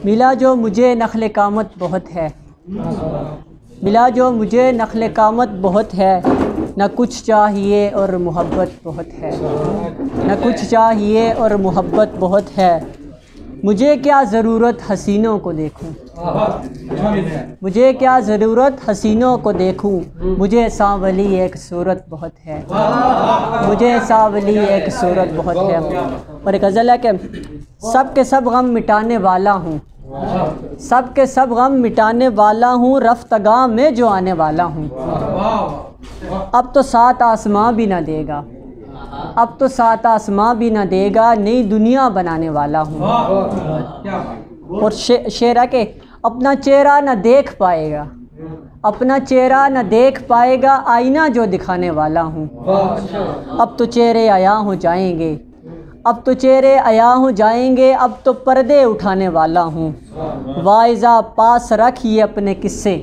ملا جو مجھے نخل قامت بہت ہے، ملا جو مجھے نخل قامت بہت ہے، نہ کچھ چاہیے اور محبت بہت ہے، نہ کچھ چاہیے اور محبت بہت ہے، مجھے کیا ضرورت حسینوں کو دیکھوں، مجھے کیا ضرورت حسینوں کو دیکھوں، مجھے سانولی ایک صورت بہت ہے، مجھے سانولی ایک صورت بہت ہے۔ اور ایک غزل ہے کہ سب کے سب غم مٹانے والا ہوں، سب کے سب غم مٹانے والا ہوں، رفتگاں میں جو آنے والا ہوں، اب تو سات آسماں بھی نہ دے گا، اب تو سات آسماں بھی نہ دے گا، نئی دنیا بنانے والا ہوں۔ اور شعر ہے کہ اپنا چہرہ نہ دیکھ پائے گا، اپنا چہرہ نہ دیکھ پائے گا، آئینہ جو دکھانے والا ہوں، اب تو چہرے عیاں ہو جائیں گے، اب تو چہرے عیاں ہو جائیں گے، اب تو پردے اٹھانے والا ہوں، واعظہ پاس رکھیے اپنے قصے،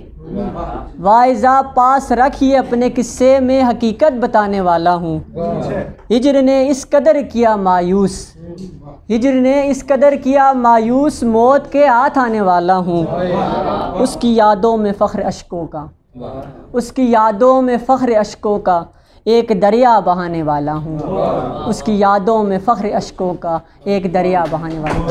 واعظہ پاس رکھیے اپنے قصے، میں حقیقت بتانے والا ہوں، ہجر نے اس قدر کیا مایوس، ہجر نے اس قدر کیا مایوس، موت کے ہاتھ آنے والا ہوں، اس کی یادوں میں فخر اشکوں کا، اس کی یادوں میں فخر اشکوں کا ایک دریا بہانے والا ہوں، اس کی یادوں میں فخر اشکوں کا ایک دریا بہانے والا ہوں۔